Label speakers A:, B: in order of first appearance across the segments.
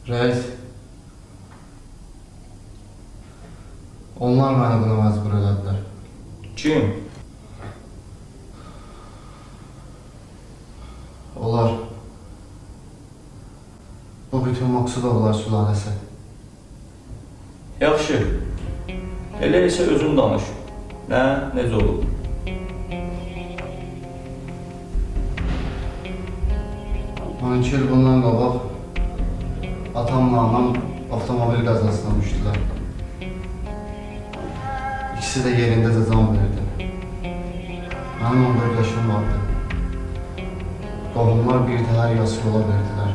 A: Reis, onlar məni buna məcbur elədilər.
B: Kim?
A: Onlar, bu bütün Maksudovlar sülaləsi.
B: Yaxşı. Elə isə özün danış. Necə olub?
A: On 2 il bundan qabaq atamla anam avtomobil qəzasına düşdülər. İkisi də yerində də can verdi. Mənim 14 yaşım vardı. Qohumlar bir təhər yas yola verdilər.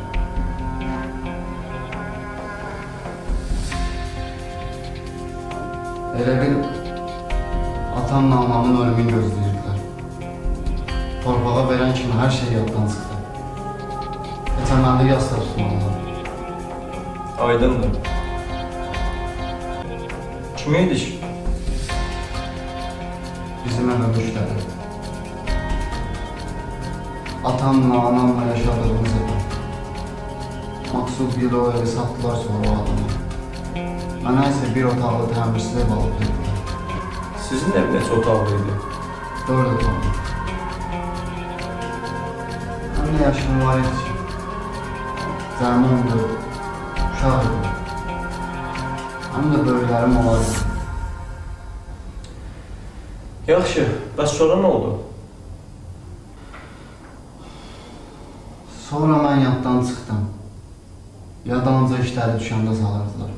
A: Elə bil atamla anamın ölümünü gözləyirdilər. Torpağa verən kimi hər şey yaddan çıxdı. Geçenlerde yasla tutmalılar.
B: Aydındır. Kimiydik?
A: Bizim eve müşteri. Atamla, anamla yaşadığımız ev. Maksud bir o evi sattılar sonra o adamı. Mənə isə bir otaqlı təmirsiz ev alıp verdilər.
B: Sizin ev neçə otaqlıydı?
A: 4 otaqlı. Həm də yaşım var idi ki. Cəmi 14, uşaq idi. Həm də böyüklərim olardı.
B: Yaxşı, bəs sonra nə oldu?
A: Sonra mən yaddan çıxdım. Yadanca işləri düşəndə salırdılar.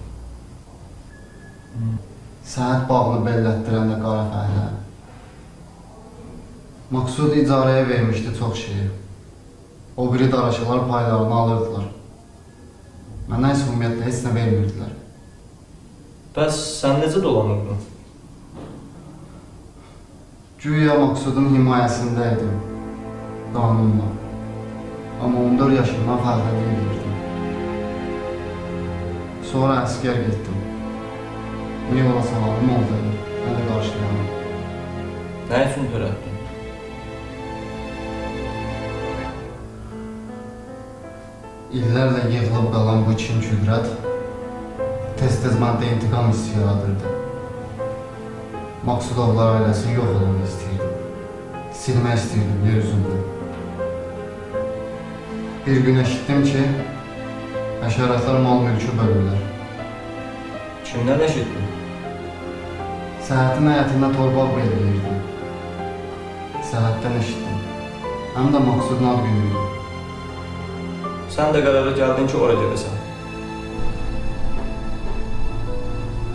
A: Səhət bağını bellətdirəndə qara fəhlə. Maksud icarəyə vermişdi çox şeyi. O biri daraşılar paylarını alırdılar. Mənə isə ümumiyyətlə heç nə vermirdilər.
B: Bəs sən necə dolanırdın?
A: Güya Maksudun himayəsində idim. Qanunla. Amma 14 yaşımdan fərqli edirdim. Sonra əskər getdim. Bu yola salalım oldu, nə də qarşılayalım.
B: Nə üçün törətdin?
A: İllərlə yığılıb qalan bu kin küdrət tez-tez məndə intiqam hissi yaradırdı. Maksudovlar ailəsini yox olmaq istəyirdim. Silmək istəyirdim yer üzündə. Bir gün eşitdim ki, həşəratlar mal-mülkü bölürlər.
B: Kimdən eşitdin?
A: Səhhətin həyətində torbaq belirləyirdim. Səhhətdən eşitdim. Həm də Maksudun ad günüydü.
B: Sən də qərara gəldin ki, ora gedəsən.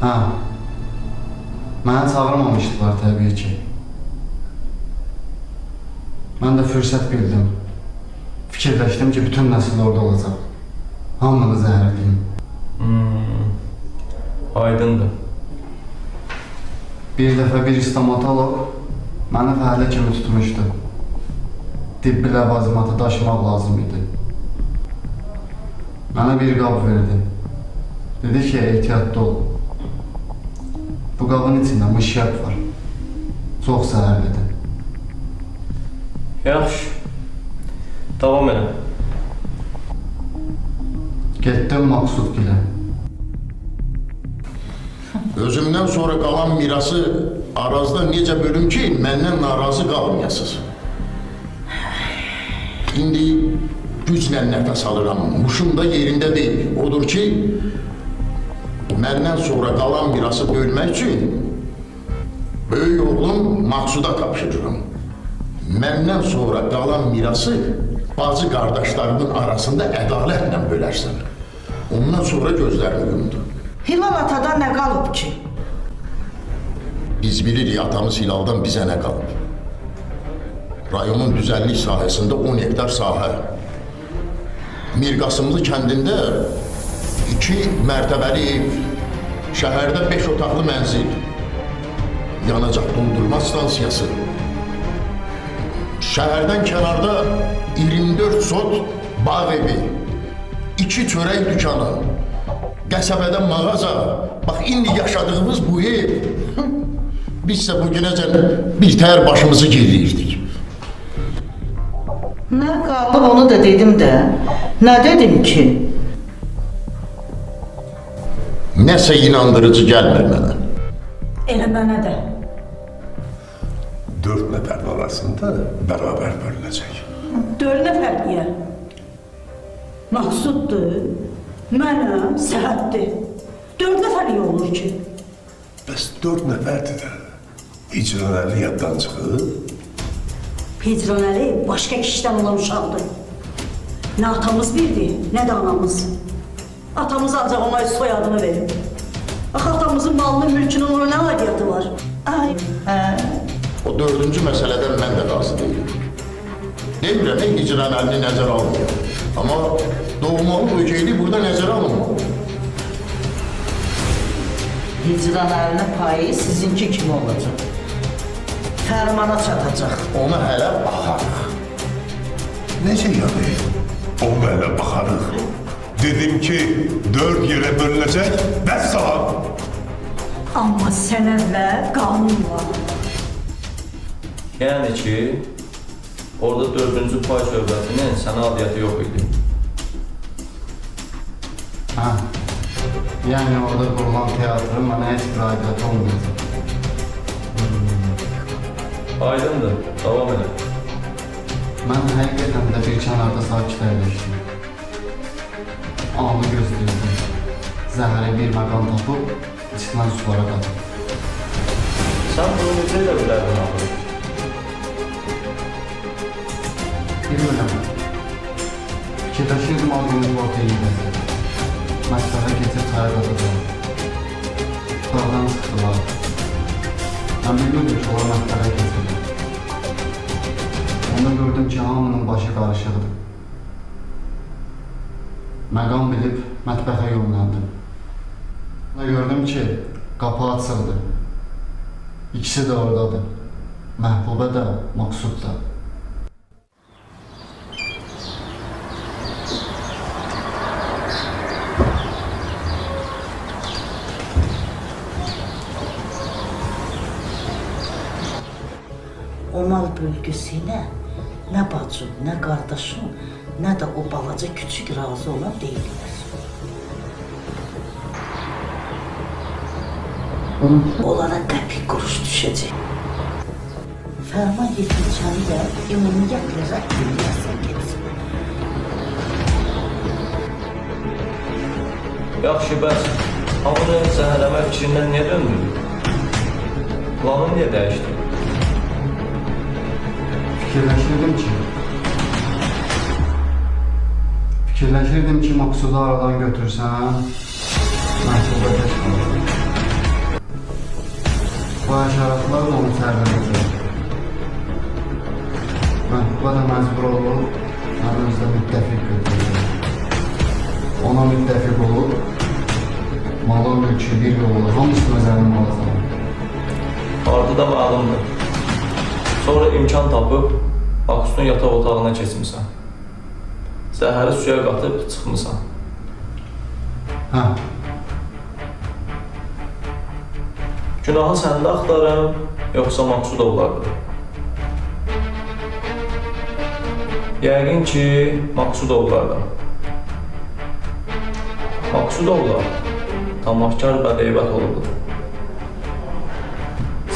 A: Hə. Mənə çağırmamışdılar təbii ki. Mən də fürsət bildim. Fikirləşdim ki, bütün nəsil orada olacaq. Hamını zəhərliyim.
B: Aydındır.
A: Bir dəfə bir stomatolog məni fəhlə kimi tutmuşdu. Tibbi ləvazimatı daşımaq lazım idi. Mənə bir qab verdi. Dedi ki, ehtiyatlı ol. Bu qabın içində mışyak var. Çox zəhərlidir.
B: Yaxşı. Davam elə.
A: Getdim Maksudgilə.
C: Özümdən sonra qalan mirası arazda necə bölüm ki, məndən narazı qalmayasınız. İndi güclə nəfəs alıram, muşum da yerində deyil. Odur ki, məndən sonra qalan mirası bölmək üçün böyük oğlum Maksuda tapşırıram. Məndən sonra qalan mirası bacı qardaşlarının arasında ədalətlə bölərsən. Ondan sonra gözlərimi yumdu.
D: Hilal atadan nə qalıb ki?
C: Biz bilirik atamız Hilaldan bizə nə qalıb. Rayonun düzənlik sahəsində 10 hektar sahə. Mirqasımlı kəndində 2 mərtəbəli ev, şəhərdə 5 otaqlı mənzil, yanacaq doldurma stansiyası, şəhərdən kənarda 24 sot bağ evi, 2 çörək dükanı, qəsəbədə mağaza, bax indi yaşadığımız bu ev, biz isə bu günəcən bir təhər başımızı girirdik.
D: Nə qalıb onu da dedim də, nə dedim ki?
C: Nəsə inandırıcı gəlmir mənə.
D: Elə mənə də.
E: 4 nəfərin arasında bərabər bölünəcək.
D: 4 nəfər niyə? Maqsuddur, mənəm, Səhəddir. 4 nəfər niyə olur ki?
E: Bəs 4 nəfərdir də. İcranəli yaddan çıxıb.
D: Pedronəli başqa kişidən olan uşaqdır. Nə atamız bildi, nə də anamız. Atamız ancaq ona öz soyadını verir. Axı atamızın malının, mülkünün ona nə aidiyyatı var? Ay,
C: O 4-cü məsələdən mən də razı deyiləm. Demirəm, icran əlini nəzərə almıyor. Amma doğmalı böcəkli burada nəzərə alınmalı.
F: Hicran əlinin payı sizinki kimi olacaq. Fərmana çatacaq.
C: Ona hələ baxarıq.
E: Necə yəni? O mənə baxarıq. Dedim ki, 4 yerə bölünəcək, vəssalam.
D: amma sənəd və qanun var.
B: Yəni ki, orada 4-cü pay söhbətinin sənə adiyyəti yox idi.
A: Hə. Yəni orada qurulan teatrın mənə heç bir aidiyyatı olmayacaq.
B: Aydındır, davam edin.
A: Mən həqiqətən də bir kənarda sakit əyləşdim. Anı gözləyirdim. Zəhərə bir məqam tapıb, içindən sulara qadım.
B: Sən bunu necə elə bilərdin axı?
A: Bilmirəm. Fikirləşirdim aldığımız ortaya gedəcək. Məktəbə keçib çaya qatacağım. Dağdan çıxdılar. Mən bilmirdim ki, onlar məktəbə keçirdim. Onda gördüm ki, hamının başı qarışıqdır. Məqam bilib mətbəxə yollandım. Onda gördüm ki, qapı açıldı. İkisi də oradadır. Məhbubə də, Maqsud da.
F: O mal bölgüsü ilə nə bacım, nə qardaşım, nə də o balaca küçük razı olan deyirlər. Onlara qəpik quruş düşəcək. Fərman yetirçəni də ümumiyyətlə rədd edilməsən getsin.
B: Yaxşı, bəs hamını zəhərləmək fikrindən niyə döndün? Planın niyə dəyişdi?
A: Fikirləşirdim ki, Maqsudu aradan götürsən, məhbubə tək qalır. Bu həşəratlar da onu sərlənəcək. Məhbubə də məcbur olub, mənim özlə müttəfiq götürəcək. Ona müttəfiq olub, malı mülkü bir yolu, hamısını özəlim alacaq.
B: Ardı da məlumdur. Sonra imkan tapıb, Maqsudun yataq otağına keçmişsən. Zəhəri suya qatıb çıxmışsan.
A: Hə,
B: Günahı səndə axtarım, yoxsa Maqsud oğlardır? Yəqin ki, Maqsud oğlardır. Maqsud oğlar tamahkar bədeybət olubdur.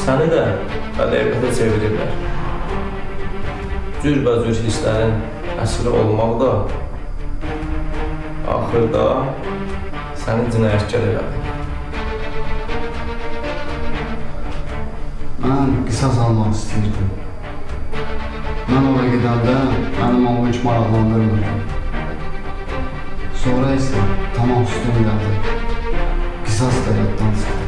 B: Səni də bədeybətə çevirirlər. Cürbəcür hisslərin əsiri olmaq da axırda səni cinayətkar elədi.
A: mən qisas almaq istəyirdim. Mən ora gedəndə mənim onu heç maraqlandırmırdı. Sonra isə tamam üstün gəldi. Qisas da yaddan çıxdı.